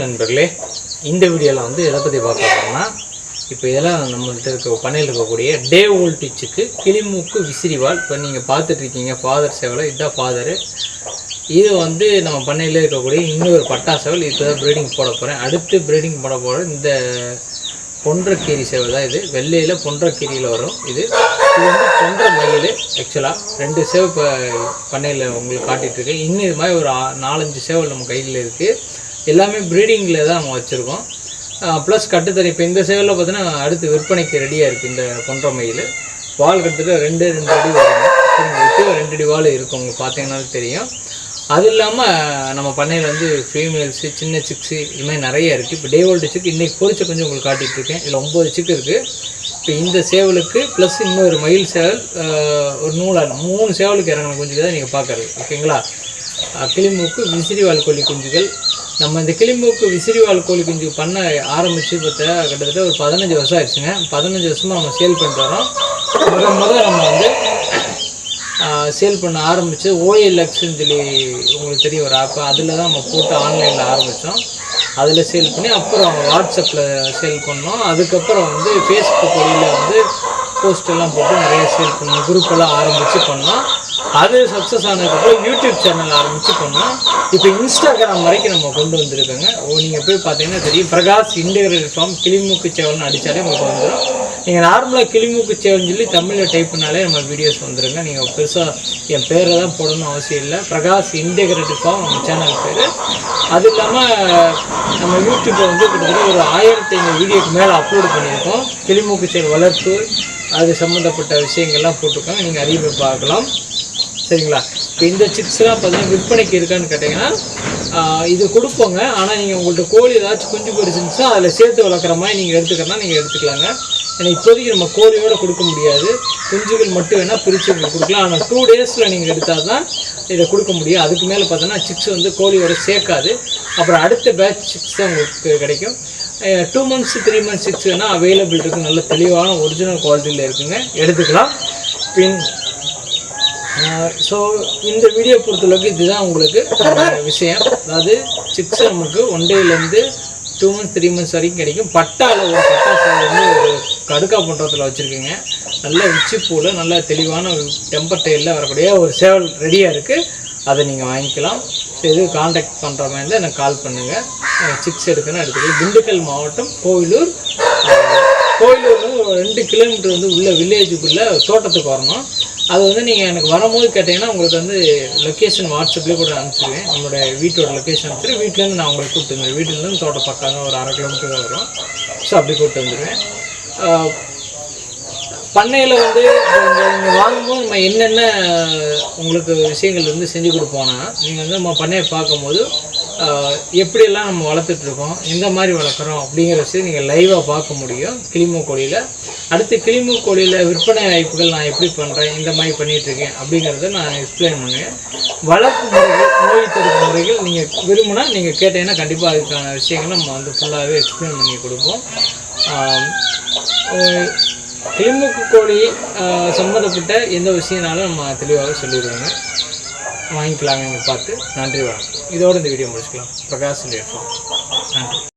நண்பர்களே, இந்த வீடியோவில் வந்து எதை பற்றி பார்க்க போகிறோம்னா, இப்போ இதெல்லாம் நம்மள்கிட்ட இருக்க பண்ணையில் இருக்கக்கூடிய டே வோல்டேஜுக்கு கிளிமூக்கு விசிறிவால். இப்போ நீங்கள் பார்த்துட்ருக்கீங்க ஃபாதர் சேவலை, இதுதான் ஃபாதரு. இது வந்து நம்ம பண்ணையில் இருக்கக்கூடிய இன்னொரு பட்டா சேவல். இப்போ தான் ப்ரீடிங் போட போகிறேன். அடுத்து ப்ரீடிங் போட போகிற இந்த பொன்றக்கீரி சேவல் தான். இது வெள்ளையில் பொன்றக்கீரியில் வரும். இது வந்து பொன்ற மயில். ஆக்சுவலாக 2 சேவல் இப்போ பண்ணையில் உங்களுக்கு காட்டிகிட்ருக்கேன். இன்னும் இது மாதிரி ஒரு 4-5 சேவல் நம்ம கையில் இருக்குது. எல்லாமே ப்ரீடிங்கில் தான் நம்ம வச்சுருக்கோம். ப்ளஸ் கட்டுத்தறி. இப்போ இந்த சேவலில் பார்த்தீங்கன்னா அடுத்து விற்பனைக்கு ரெடியாக இருக்குது. இந்த பொன்ற மயில் வால் கட்டுத்தட்ட 2 அடி வருங்க. இப்போ 2 அடி வால் இருக்கும், உங்களுக்கு பார்த்தீங்கன்னாலும் தெரியும். அது இல்லாமல் நம்ம பண்ணையில் வந்து ஃபீமேல்ஸு, சின்ன சிக்ஸு, இதுமாதிரி நிறைய இருக்குது. இப்போ டே வோல்டேஜுக்கு இன்றைக்கி பொறிச்ச கொஞ்சம் உங்களுக்கு காட்டிகிட்ருக்கேன். இதில் 9 சிக்கு இருக்குது. இப்போ இந்த சேவலுக்கு ப்ளஸ் இன்னொரு மயில் சேவல், ஒரு 3 சேவலுக்கு இறங்கின குஞ்சு தான் நீங்கள் பார்க்குறது. ஓகேங்களா? கிளிமூக்கு விசிறிவால் கோழி குஞ்சுகள். நம்ம இந்த கிளிமூக்கு விசிறிவால் கோழி குஞ்சு பண்ண ஆரம்பித்து கிட்டத்தட்ட ஒரு 15 வருஷம் ஆயிடுச்சுங்க. 15 வருஷமாக நம்ம சேல் பண்ணிட்டு வரோம். முதல் நம்ம வந்து சேல் பண்ண ஆரம்பித்து OLXன்னு சொல்லி உங்களுக்கு தெரிய ஒரு ஆப்பு, அதில் தான் நம்ம போட்டு ஆன்லைனில் ஆரம்பித்தோம். அதில் சேல் பண்ணி அப்புறம் வாட்ஸ்அப்பில் சேல் பண்ணோம். அதுக்கப்புறம் வந்து ஃபேஸ்புக் வழியில் வந்து போஸ்டெல்லாம் போட்டு நிறைய சேல் பண்ணோம். குரூப்பெல்லாம் ஆரம்பித்து பண்ணோம். அது சக்ஸஸ் ஆனதுக்கப்புறம் யூடியூப் சேனல் ஆரம்பித்து பண்ணோம். இப்போ இன்ஸ்டாகிராம் வரைக்கும் நம்ம கொண்டு வந்திருக்கோங்க. நீங்கள் போய் பார்த்தீங்கன்னா தெரியும், பிரகாஷ் இன்டெகிரேட்டட் ஃபார்ம் கிளிமூக்கு சேவல்னு அடித்தாலே உங்களுக்கு வந்துடும். நீங்கள் நார்மலாக கிளிமூக்கு சேவல்னு சொல்லி தமிழில் டைப் பண்ணாலே நம்ம வீடியோஸ் வந்துடுங்க. நீங்கள் பெருசாக என் பேரை தான் போடணும்னு அவசியம் இல்லை. பிரகாஷ் இன்டெகிரேட்டட் ஃபார்ம் நம்ம சேனல் பேர். அது இல்லாமல் நம்ம யூடியூப்பில் வந்து கிட்டத்தட்ட ஒரு 1500 வீடியோக்கு மேலே அப்லோட் பண்ணியிருக்கோம். கிளிமூக்கு சேவல் வளர்ப்பு அது சம்மந்தப்பட்ட விஷயங்கள்லாம் போட்டிருக்கோங்க. நீங்கள் அதிகம் பார்க்கலாம். சரிங்களா? இப்போ இந்த சிக்ஸ்லாம் பார்த்தீங்கன்னா விற்பனைக்கு இருக்கான்னு கேட்டிங்கன்னா இது கொடுப்போங்க. ஆனால் நீங்கள் உங்கள்கிட்ட கோழி ஏதாச்சும் குஞ்சு பொரிச்சுருந்துச்சா அதில் சேர்த்து வளர்க்குற மாதிரி நீங்கள் எடுத்துக்கிறனா நீங்கள் எடுத்துக்கலாங்க. ஏன்னா இப்போதைக்கு நம்ம கோழியோடு கொடுக்க முடியாது. குஞ்சுகள் மட்டும் வேணால் பிரித்து உங்களுக்கு கொடுக்கலாம். ஆனால் 2 டேஸில் நீங்கள் எடுத்தால் தான் இதை கொடுக்க முடியும். அதுக்கு மேலே பார்த்தோன்னா சிக்ஸ் வந்து கோழியோட சேர்க்காது. அப்புறம் அடுத்த பேட்ச் சிக்ஸ் தான் உங்களுக்கு கிடைக்கும். 2 months 3 months சிக்ஸ் வேணால் அவைலபிள் இருக்குது. நல்ல தெளிவான ஒரிஜினல் குவாலிட்டியில் இருக்குங்க, எடுத்துக்கலாம். ஸோ இந்த வீடியோ பொறுத்தளவுக்கு இதுதான் உங்களுக்கு விஷயம். அதாவது சிக்ஸ் நமக்கு 1 டேலேருந்து 2 months 3 months வரைக்கும் கிடைக்கும். பட்டாவில் ஒரு பட்டா சேவல் வந்து ஒரு கடுக்கா பண்ணுறதுல வச்சுருக்கீங்க. நல்ல உச்சிப்பூவில் நல்ல தெளிவான டெம்பர் டெயிலில் வரக்கூடிய ஒரு சேவல் ரெடியாக இருக்குது. அதை நீங்கள் வாங்கிக்கலாம். ஸோ இது கான்டாக்ட் பண்ணுற மாதிரி இருந்தால் எனக்கு கால் பண்ணுங்கள். சிக்ஸ் எடுக்கணும் எடுத்துக்கலாம். திண்டுக்கல் மாவட்டம் கோவிலூர். கோவிலூர்லேருந்து ஒரு 2 கிலோமீட்டர் வந்து உள்ள வில்லேஜுக்குள்ளே தோட்டத்துக்கு வரணும். அது வந்து நீங்கள் எனக்கு வரும்போது கேட்டிங்கன்னா உங்களுக்கு வந்து லொக்கேஷன் வாட்ஸ்அப்லேயே கூட அனுப்பிச்சிடுவேன். நம்மளோட வீட்டோட லொக்கேஷன் அனுப்பிச்சிட்டு வீட்டிலேருந்து நான் உங்களுக்கு கூப்பிட்டு வந்துடுவேன். வீட்டிலேருந்து தோட்டம் பக்கம் ஒரு 1/2 கிலோமீட்டர் தான் வரும். ஸோ அப்படி கூப்பிட்டு வந்துடுவேன். பண்ணையில் வந்து நீங்கள் வாங்கும்போது நம்ம என்னென்ன உங்களுக்கு விஷயங்கள் வந்து செஞ்சு கொடுப்போம்னா, நீங்கள் வந்து நம்ம பண்ணையை பார்க்கும்போது எப்படியெல்லாம் நம்ம வளர்த்துட்ருக்கோம், எந்த மாதிரி வளர்க்குறோம் அப்படிங்கிற விஷயம் நீங்கள் லைவாக பார்க்க முடியும் கிளிமூக்கு கோழியில். அடுத்து கிளிமூக்கு கோழியில் விற்பனை வாய்ப்புகள் நான் எப்படி பண்ணுறேன், இந்த மாதிரி பண்ணிகிட்ருக்கேன் அப்படிங்கிறத நான் எக்ஸ்பிளைன் பண்ணுவேன். வளர்ப்பு முறைகள், நோய் தடுப்பு முறைகள் நீங்கள் விரும்பினா நீங்கள் கேட்டீங்கன்னா கண்டிப்பாக அதுக்கான விஷயங்கள் நம்ம வந்து ஃபுல்லாகவே எக்ஸ்பிளைன் பண்ணி கொடுப்போம். கிளிமூக்கு கோழி சம்மந்தப்பட்ட எந்த விஷயம்னாலும் நம்ம தெளிவாக சொல்லிடுவோங்க. வாங்கிக்கலாங்க இங்கே பார்த்து. நன்றி, வணக்கம். இதோடு இந்த வீடியோ முடிச்சுக்கலாம். Prakash integrated farm. நன்றி.